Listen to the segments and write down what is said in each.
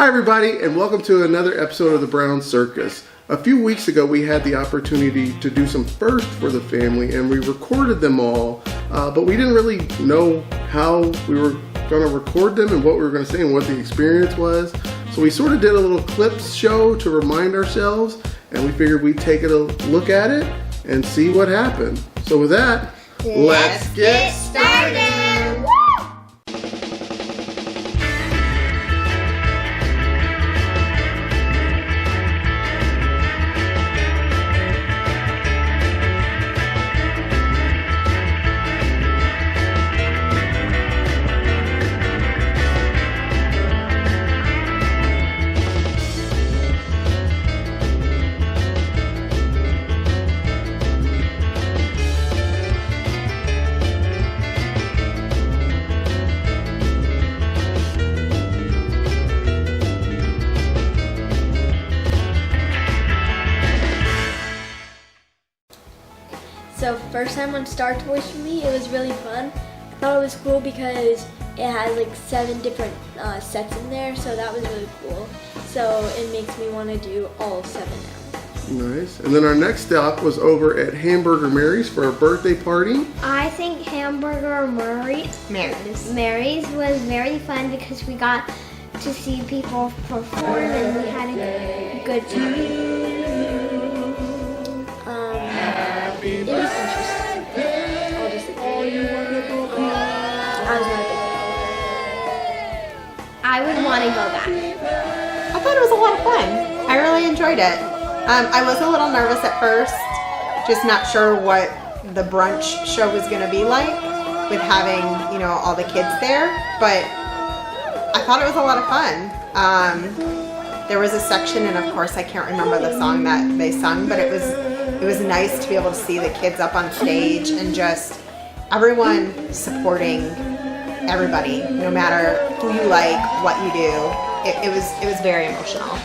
Hi everybody, and welcome to another episode of the Brown Circus. A few weeks ago we had the opportunity to do some firsts for the family, and we recorded them all, but we didn't really know how we were going to record them and what we were going to say and what the experience was. So we sort of did a little clips show to remind ourselves, and we figured we'd take a look at it and see what happened. So with that, let's get started! So first time on Star Toys for me, it was really fun. I thought it was cool because it had like 7 different sets in there, so that was really cool. So it makes me want to do all 7 now. Nice. And then our next stop was over at Hamburger Mary's for a birthday party. I think Hamburger Mary's was very fun because we got to see people perform and we had a good time. It was interesting. I'll just say I was not a big fan. I would want to go back. I thought it was a lot of fun. I really enjoyed it. I was a little nervous at first, just not sure what the brunch show was going to be like with having, all the kids there, but I thought it was a lot of fun. There was a section, and of course I can't remember the song that they sung, but it was nice to be able to see the kids up on stage and just everyone supporting everybody, no matter who you like, what you do. It was very emotional.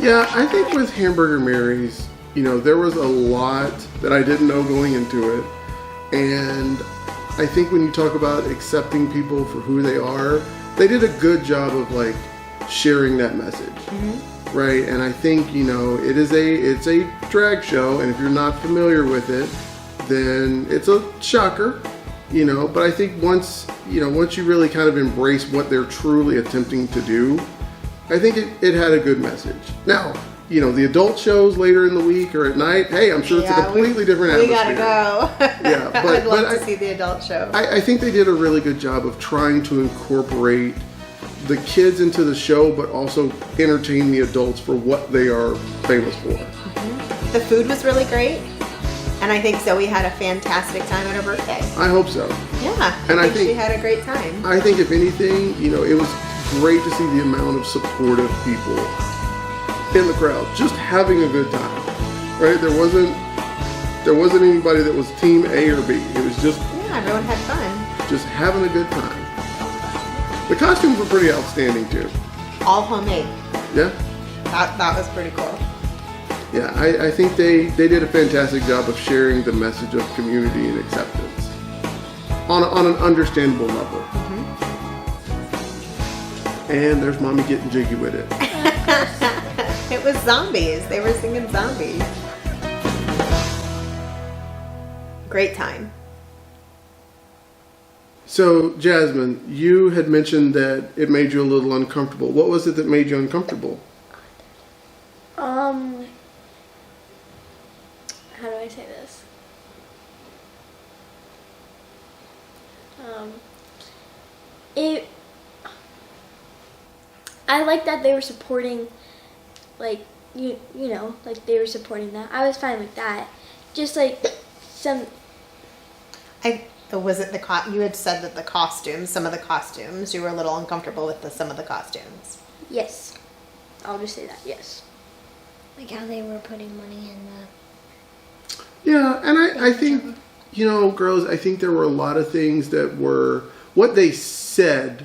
Yeah, I think with Hamburger Mary's, there was a lot that I didn't know going into it. And I think when you talk about accepting people for who they are, they did a good job of sharing that message. Mm-hmm. Right? And I think, it's a drag show, and if you're not familiar with it, then it's a shocker, but I think once you really kind of embrace what they're truly attempting to do, I think it had a good message. Now, the adult shows later in the week or at night, hey, I'm sure it's a completely different atmosphere. We gotta go. Yeah, I'd love to see the adult show. I think they did a really good job of trying to incorporate the kids into the show, but also entertain the adults for what they are famous for. Mm-hmm. The food was really great, and I think Zoe had a fantastic time at her birthday. I hope so. Yeah, I think she had a great time. I think if anything, it was great to see the amount of supportive people in the crowd, just having a good time. Right? There wasn't anybody that was team A or B. It was just everyone had fun. Just having a good time. The costumes were pretty outstanding too. All homemade. Yeah. That was pretty cool. Yeah, I think they did a fantastic job of sharing the message of community and acceptance on an understandable level. Mm-hmm. And there's Mommy getting jiggy with it. It was zombies. They were singing zombies. Great time. So, Jasmine, you had mentioned that it made you a little uncomfortable. What was it that made you uncomfortable? How do I say this? I like that they were supporting, they were supporting that. I was fine with that. Just some. Was it you had said that some of the costumes, you were a little uncomfortable with some of the costumes. Yes. I'll just say that, yes. Like how they were putting money in the... Yeah, and I think, girls, I think there were a lot of things that were, what they said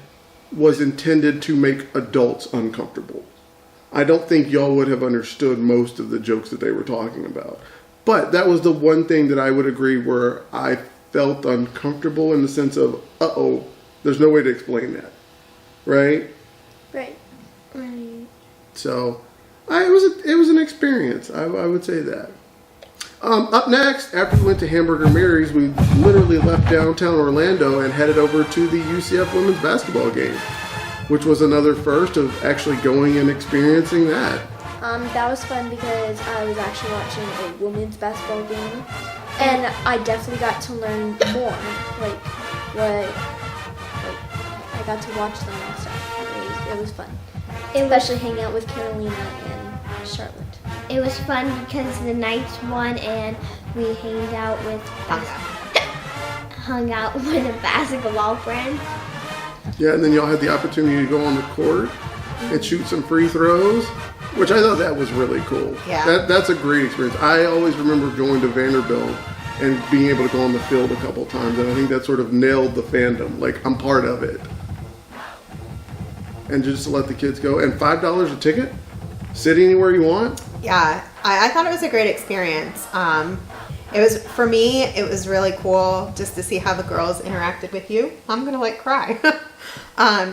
was intended to make adults uncomfortable. I don't think y'all would have understood most of the jokes that they were talking about. But that was the one thing that I would agree where I felt uncomfortable in the sense of, uh-oh, there's no way to explain that, right? Right. Right. So, it was an experience. I would say that. Up next, after we went to Hamburger Mary's, we literally left downtown Orlando and headed over to the UCF Women's basketball game, which was another first of actually going and experiencing that. That was fun because I was actually watching a women's basketball game, and I definitely got to learn more. I got to watch them and stuff. It was fun, especially hanging out with Carolina and Charlotte. It was fun because the Knights won and we hung out with a basketball friend. Yeah, and then y'all had the opportunity to go on the court and shoot some free throws, which I thought that was really cool. Yeah. That's a great experience. I always remember going to Vanderbilt and being able to go on the field a couple times, and I think that sort of nailed the fandom. Like, I'm part of it. And just to let the kids go. And $5 a ticket? Sit anywhere you want? Yeah, I thought it was a great experience. For me, it was really cool just to see how the girls interacted with you. I'm gonna cry.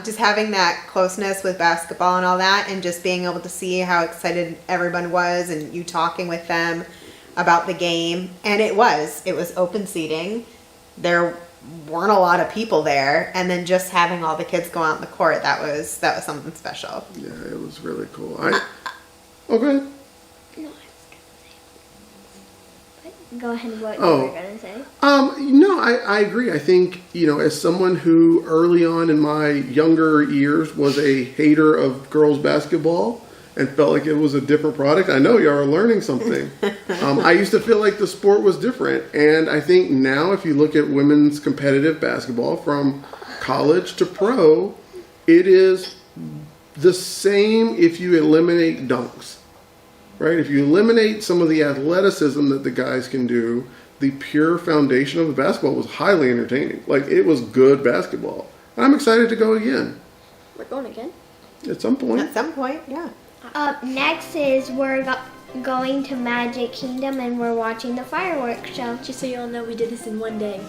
Just having that closeness with basketball and all that, and just being able to see how excited everyone was, and you talking with them about the game. And it was open seating. There weren't a lot of people there, and then just having all the kids go out on the court, that was something special. Yeah, it was really cool. Okay. No, I was gonna say. Go ahead. What you were gonna say? No, I agree. I think, as someone who early on in my younger years was a hater of girls basketball and felt like it was a different product, I know y'all are learning something. I used to feel like the sport was different, and I think now if you look at women's competitive basketball from college to pro, it is the same if you eliminate dunks. Right? If you eliminate some of the athleticism that the guys can do, the pure foundation of the basketball was highly entertaining. It was good basketball. I'm excited to go again. We're going again? At some point. At some point, yeah. Up next is we're going to Magic Kingdom and we're watching the fireworks show. Just so you all know, we did this in one day.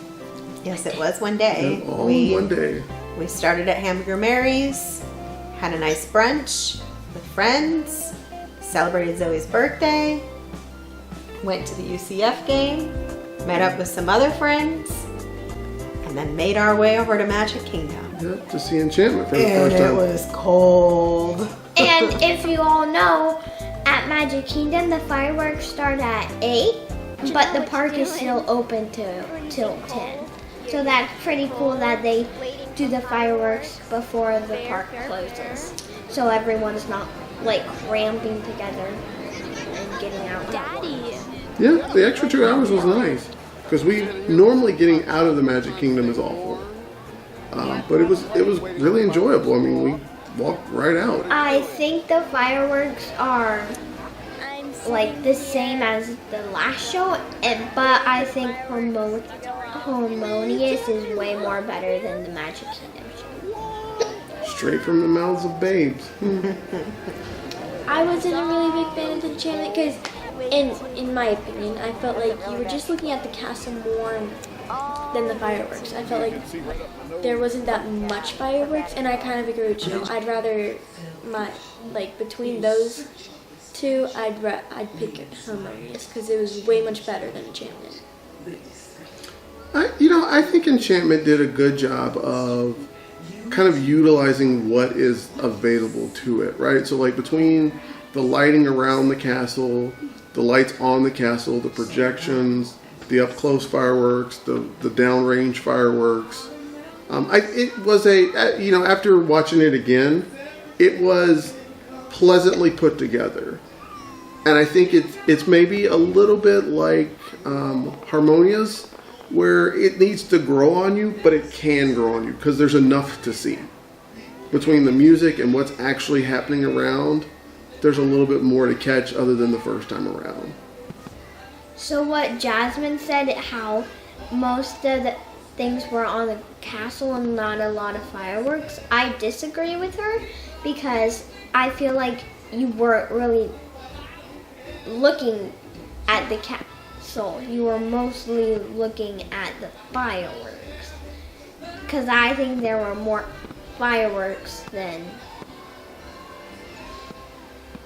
Yes, it was one day. All in one day. We started at Hamburger Mary's, had a nice brunch with friends, celebrated Zoe's birthday, went to the UCF game, met up with some other friends, and then made our way over to Magic Kingdom. Yep, to see Enchantment for the And first time. it was cold. And if you all know, at Magic Kingdom the fireworks start at 8, but the park is still open till 10. So that's pretty cool that they do the fireworks before the park closes. So everyone's not cramping together and getting out. Daddy! Yeah, the extra 2 hours was nice. Because normally getting out of the Magic Kingdom is awful. But it was really enjoyable. I mean, we walked right out. I think the fireworks are the same as the last show, but I think Harmonious is way more better than the Magic Kingdom show. Straight from the mouths of babes. I wasn't a really big fan of Enchantment because, in my opinion, I felt like you were just looking at the castle more than the fireworks. I felt like there wasn't that much fireworks, and I kind of agree with you. I'd rather between those two, I'd pick Harmonious because it was way much better than Enchantment. I think Enchantment did a good job of kind of utilizing what is available to it, right? So between the lighting around the castle, the lights on the castle, the projections, the up close fireworks, the downrange fireworks. It was after watching it again, it was pleasantly put together. And I think it's maybe a little bit like Harmonious, where it needs to grow on you, but it can grow on you because there's enough to see. Between the music and what's actually happening around, there's a little bit more to catch other than the first time around. So what Jasmine said, how most of the things were on the castle and not a lot of fireworks, I disagree with her because I feel like you weren't really looking at the castle. You were mostly looking at the fireworks because I think there were more fireworks than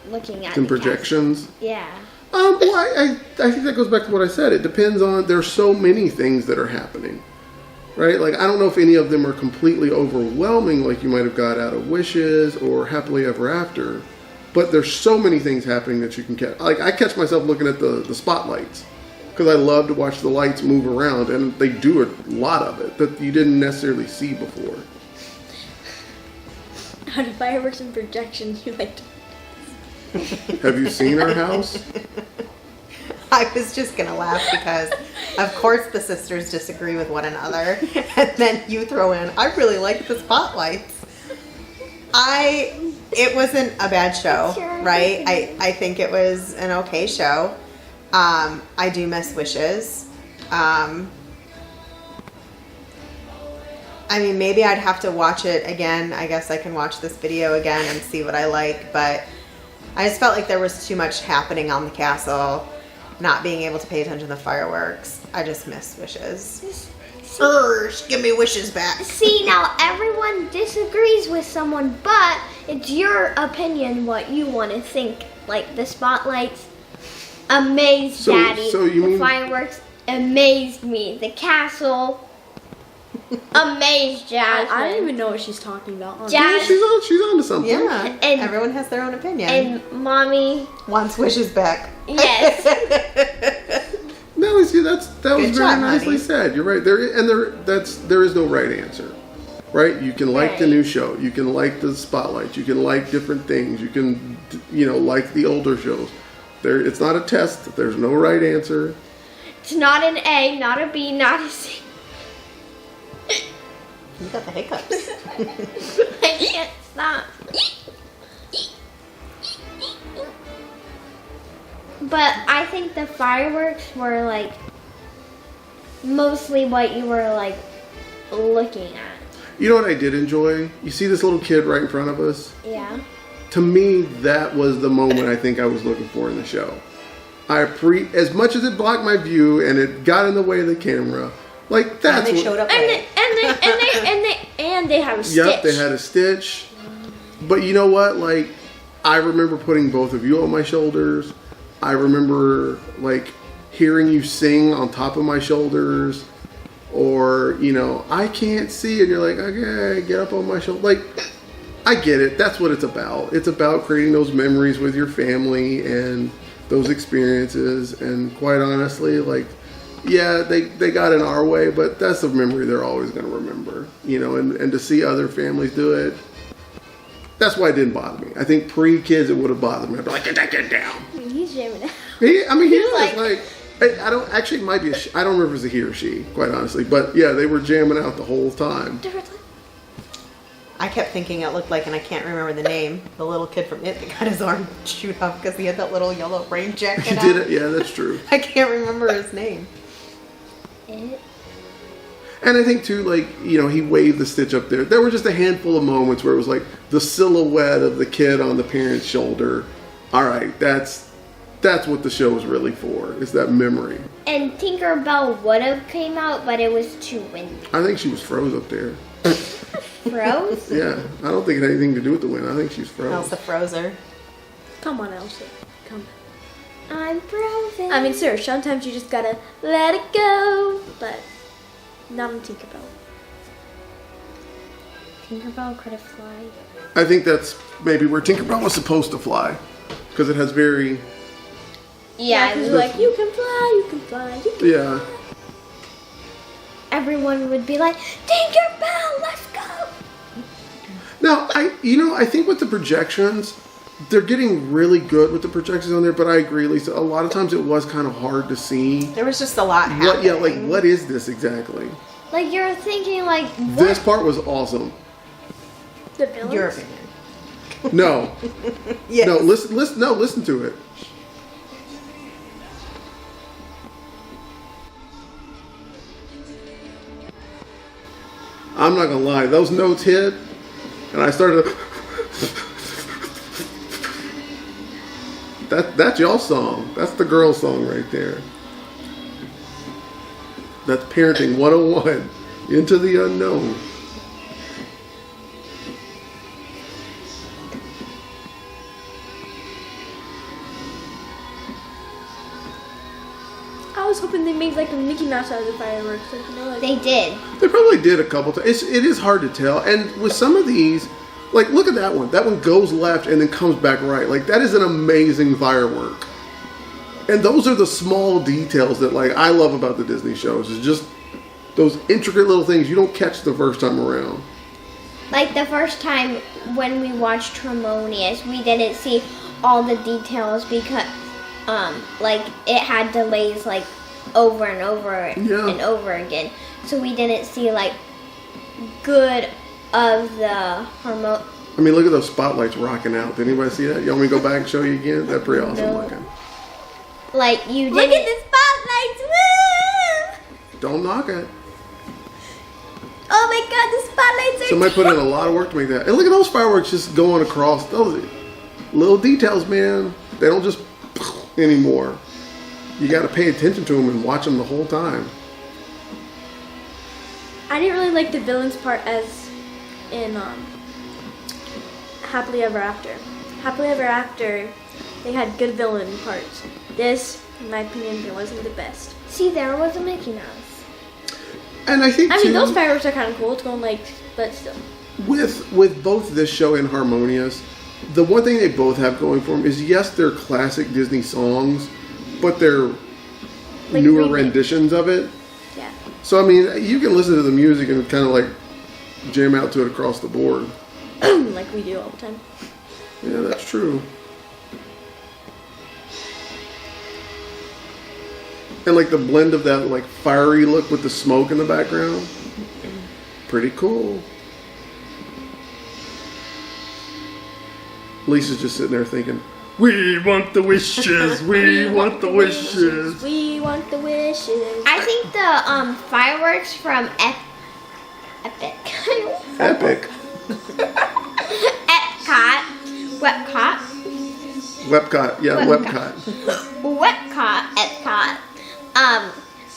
looking at Some the castle. projections. Yeah. Well, I think that goes back to what I said. It depends on, there's so many things that are happening, right? Like, I don't know if any of them are completely overwhelming like you might have got out of Wishes or Happily Ever After, but there's so many things happening that you can catch. Like, I catch myself looking at the spotlights because I love to watch the lights move around, and they do a lot of it that you didn't necessarily see before. Out of fireworks and projections, you like to... Have you seen our house? I was just gonna laugh because, of course, the sisters disagree with one another, and then you throw in, "I really like the spotlights." It wasn't a bad show, right? I think it was an okay show. I do miss Wishes. I mean, maybe I'd have to watch it again. I guess I can watch this video again and see what I like, but I just felt like there was too much happening on the castle, not being able to pay attention to the fireworks. I just miss Wishes. Give me Wishes back. See, now everyone disagrees with someone, but it's your opinion what you want to think. Like, the spotlights amazed Daddy. So you the mean... fireworks amazed me. The castle amazed Jasmine. I don't even know what she's talking about. honestly. Yeah, she's on to something. Yeah, And- everyone has their own opinion. And Mommy, Wants Wishes back. yes. No, see, that was Good very job, nicely honey. said. You're right. There is no right answer, right? You can like the Right. new show. You can like the spotlight. You can like different things. You can, like the older shows. It's not a test. There's no right answer. It's not an A, not a B, not a C. You got the hiccups. I can't stop. But I think the fireworks were like mostly what you were like looking at. You know what I did enjoy? You see this little kid right in front of us? Yeah. To me, that was the moment I think I was looking for in the show. As much as it blocked my view and it got in the way of the camera, like that's And they what, showed up And late. they have a stitch. Yep, they had a stitch. But you know what? Like, I remember putting both of you on my shoulders. I remember, like, hearing you sing on top of my shoulders. Or, I can't see. And you're like, okay, get up on my shoulder. Like, I get it. That's what it's about. It's about creating those memories with your family and those experiences. And quite honestly, like, yeah, they got in our way, but that's a memory they're always going to remember, and to see other families do it, that's why it didn't bother me. I think pre-kids, it would have bothered me. I'd be like, get that kid down. He's jamming out. He is. like- I don't, actually, it might be I don't remember if it was a he or she, quite honestly. But yeah, they were jamming out the whole time. I kept thinking it looked like, and I can't remember the name, the little kid from It that got his arm chewed off because he had that little yellow rain jacket He on. did it. Yeah, that's true. I can't remember his name. And I think too, like, he waved the stitch up there. There were just a handful of moments where it was like the silhouette of the kid on the parent's shoulder. All right, that's what the show is really for, is that memory. And Tinkerbell would have came out, but it was too windy. I think she was froze up there. Froze? Yeah, I don't think it had anything to do with the wind. I think she's froze. Elsa Frozer. Come on, Elsa. Come. I'm frozen. I mean, sir, sometimes you just gotta let it go, but not on Tinkerbell. Tinkerbell could have flied. I think that's maybe where Tinkerbell was supposed to fly, because it has very, Yeah, because it was like, you can fly, you can fly, you can yeah. everyone would be like, Tinkerbell, let's go. Now, I think with the projections, they're getting really good with the projections on there, but I agree, Lisa, a lot of times it was kind of hard to see. There was just a lot happening. What is this exactly? Like, you're thinking, like, what? This part was awesome. The villains? Your opinion. No. Yes. No, listen to it. I'm not gonna lie, those notes hit, and I started to... That's y'all's song. That's the girl's song right there. That's Parenting 101. Into the unknown. was hoping they made like a Mickey Mouse out of the fireworks. Like, you know, like, They did. They probably did a couple times. It is hard to tell. And with some of these, like, look at that one. That one goes left and then comes back right. Like, that is an amazing firework. And those are the small details that, like, I love about the Disney shows. It's just those intricate little things you don't catch the first time around. Like the first time when we watched Harmonious, we didn't see all the details because, like it had delays like over and over and over again. So we didn't see like good of the I mean, look at those spotlights rocking out. Did anybody see that? You want me to go back and show you again? That's pretty awesome looking. Like you look didn't. at the spotlights! Woo! Don't knock it. Oh my God, the spotlights are. Somebody put in a lot of work to make that. And look at those fireworks just going across. Those little details, man. They don't just anymore. You got to pay attention to them and watch them the whole time. I didn't really like the villains part as in Happily Ever After. Happily Ever After, they had good villain parts. This, in my opinion, it wasn't the best. See, there was a Mickey Mouse. And I think too, those fireworks are kind of cool. It's going like, but still. with both this show and Harmonious, the one thing they both have going for them is, yes, they're classic Disney songs, but they're Like newer remix. renditions of it. Yeah. So, I mean, you can listen to the music and kind of like jam out to it across the board. Like we do all the time. Yeah, that's true. And like the blend of that like fiery look with the smoke in the background. Pretty cool. Lisa's just sitting there thinking, we want the wishes, we want the wishes. We want the wishes. I think the fireworks from Epic. Epic. Epcot. Wepcot, yeah, Wepcot. Epcot.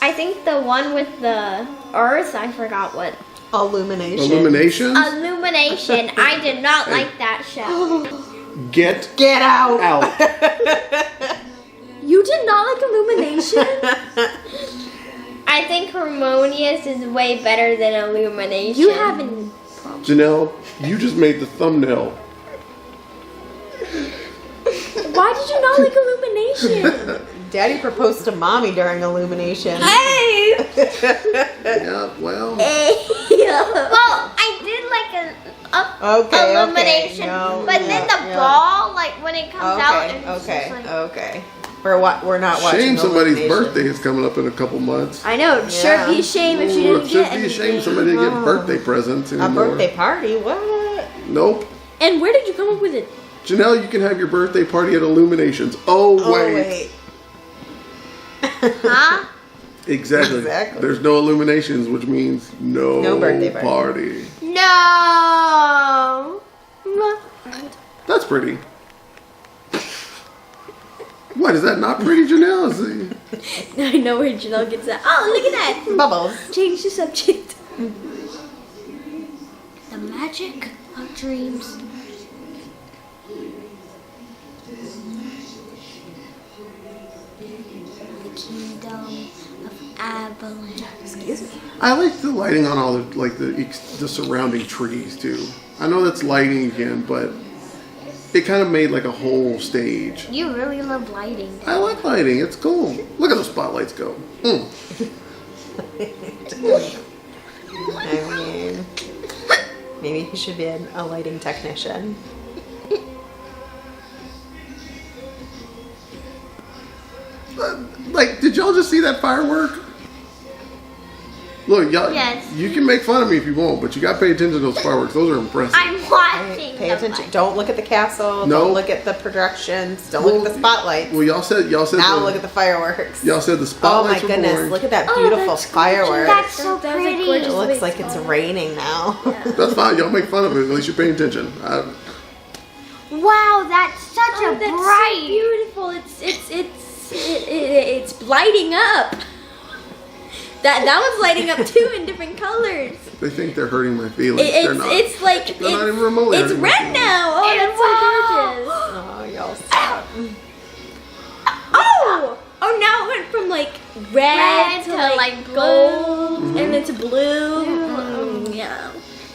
I think the one with the Earth, I forgot what. Illumination. Illuminations? Illumination. I did not like that show. Get out. You did not like Illumination? I think Harmonious is way better than Illumination. You haven't. Janelle, you just made the thumbnail. Why did you not like Illumination? Daddy proposed to Mommy during Illumination. Hey! Yeah, well. Well, I did like Illumination, No, but then the ball, like when it comes out, and it's just like, Okay. We're not watching. Shame somebody's Illumination. birthday is coming up in a couple months. I know. It'd sure be a shame if she Ooh, didn't it should get be a anything. shame somebody didn't get birthday presents A anymore. birthday party? What? Nope. And where did you come up with it? Janelle, you can have your birthday party at Illuminations. Oh, wait. huh? Exactly. There's no Illuminations, which means no birthday party. No. That's pretty. What, is that not pretty, Janelle? I know where Janelle gets that. Oh, look at that. Bubbles. Change the subject. The magic of dreams. The kingdom of Avalon. Excuse me. I like the lighting on all the surrounding trees too. I know that's lighting again, but it kind of made like a whole stage. You really love lighting. I like lighting. It's cool. Look at those spotlights go. I mean, maybe he should be a lighting technician. Like, did y'all just see that firework? Look, y'all. Yes. You can make fun of me if you want, but you got to pay attention to those fireworks. Those are impressive. I'm watching. Pay the attention. light. Don't look at the castle. No. Don't look at the projections. Don't look at the spotlights. Well, y'all said Now look at the fireworks. y'all said the Oh my spotlights were goodness! boring. Look at that Oh, beautiful that's gorgeous. fireworks. That's so That was a pretty. gorgeous It looks way like to it's go. raining now. That's fine. Y'all make fun of it. At least you're paying attention. Wow, that's such Oh, a that's bright. so beautiful. It's lighting up. That one's lighting up too in different colors. They think they're hurting my feelings. They're not. It's like They're not even remotely it's hurting my red feelings. now. Oh, that's so gorgeous. Oh, y'all stop. Oh, now it went from like red to like gold, Mhm. and then to blue. Yeah.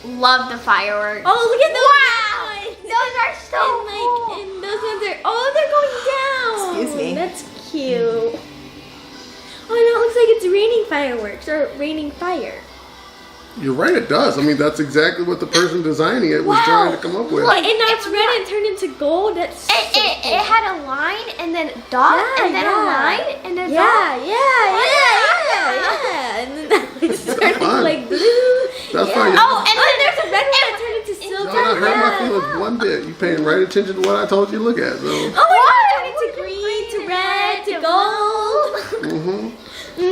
Love the fireworks. Oh, look at those! Wow! ones. Those are so And cool. and those ones are. Oh, they're going down. Excuse me. That's cute. Oh, no, it looks like it's raining fireworks or raining fire. You're right, it does. I mean, that's exactly what the person designing it was trying to come up with. Look, and now it's red and turned into gold. That's so It cool. had a line and then a dot Yeah, and then yeah. a line and a Yeah, dot. yeah. And then that was turning fun. like blue. That's yeah. fine. Oh, and then there's a red one that turned into Y'all silver. not hurt my Yeah. feelings one bit. You paying right attention to what I told you to look at. So. Oh my god, turned into green to red to gold. Mm-hmm.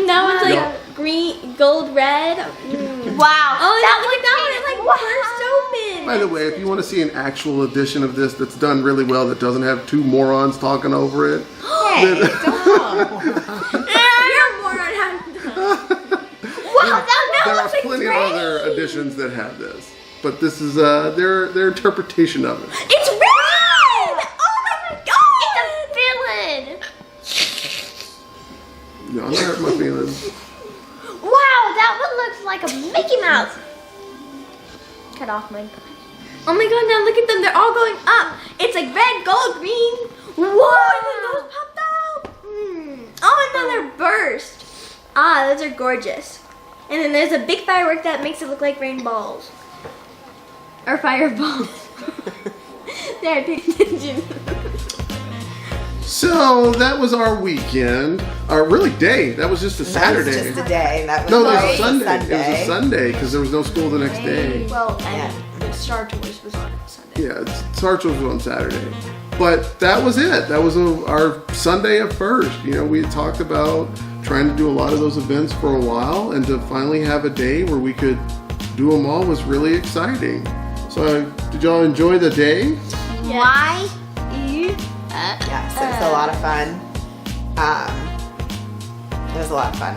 That one's like Yup. green, gold, red. Wow. Oh, that one like Wow. burst open. By the way, if you want to see an actual edition of this that's done really well, that doesn't have two morons talking over it, Hey, then- don't know. You're a moron. Wow, that there are looks like plenty of great. other editions that have this. But this is their interpretation of it. It's red! Oh my god! It's a villain. No, I'm not hurting my feelings. Wow, that one looks like a Mickey Mouse. Cut off my. Oh my god, now look at them. They're all going up. It's like red, gold, green. Whoa, and then those popped out. Oh, and then they're burst. Ah, those are gorgeous. And then there's a big firework that makes it look like rainbows. Or fireballs. There, I paid attention. So that was our weekend. Our really day. That was just a Saturday. That was just a day. That was No, it was right. a Sunday. It was a Sunday because there was no school the next day. Well, Yeah. the Star Tours was on Sunday. Yeah, Sarge was on Saturday. But that was it. That was our Sunday at first. You know, we had talked about trying to do a lot of those events for a while, and to finally have a day where we could do them all was really exciting. So, did y'all enjoy the day? Why? Yes, it was a lot of fun. It was a lot of fun.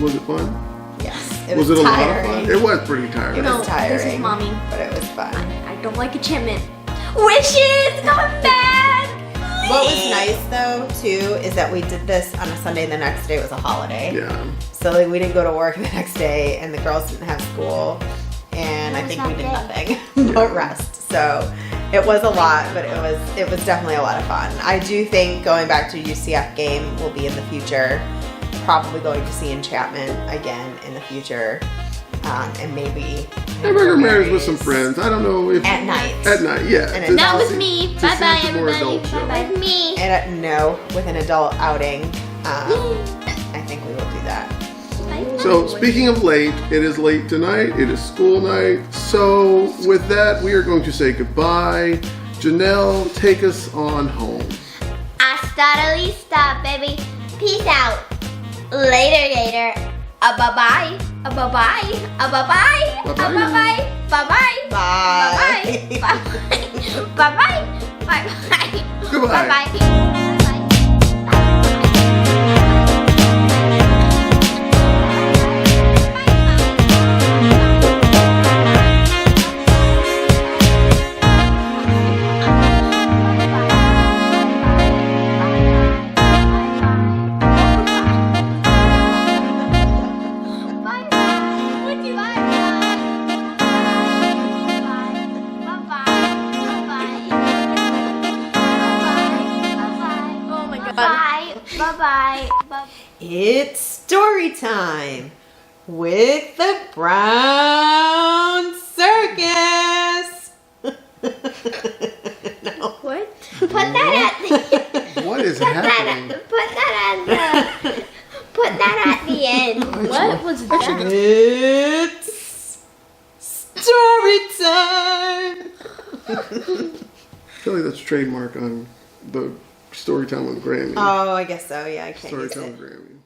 Was it fun? Yes, it Was was, it a tiring. lot of fun? It was pretty tiring. It No, was tiring. this is mommy. But it was fun. I don't like Enchantment. Wishes, come back! What was nice though too is that we did this on a Sunday. The next day was a holiday. Yeah. So like we didn't go to work the next day, and the girls didn't have school, and I think we did nothing but rest. So it was a lot, but it was definitely a lot of fun. I do think going back to a UCF game will be in the future. Probably going to see Enchantment again in the future, and maybe Hamburger Mary's with some friends. I don't know if at night. At night, yeah. And To That was see- me. to Bye see bye, the more everybody. adult show. Bye bye. Me. And with an adult outing, I think we will do that. So, speaking of late, it is late tonight. It is school night. So, with that, we are going to say goodbye. Janelle, take us on home. Hasta la vista, baby. Peace out. Later, gator. Bye-bye. Bye-bye. Bye-bye. Bye-bye. Bye-bye. Bye-bye. Bye. Bye-bye. Bye-bye. Bye-bye. Goodbye. Bye-bye. Bye-bye. Bye-bye. It's story time with the Brown Circus. No. What? Put that at What is happening? Put that at the end. What was that? It's story time. I feel like that's trademark on the Storytime with Grammy. Oh, I guess so. Yeah, I can't use Storytime it. with Grammy.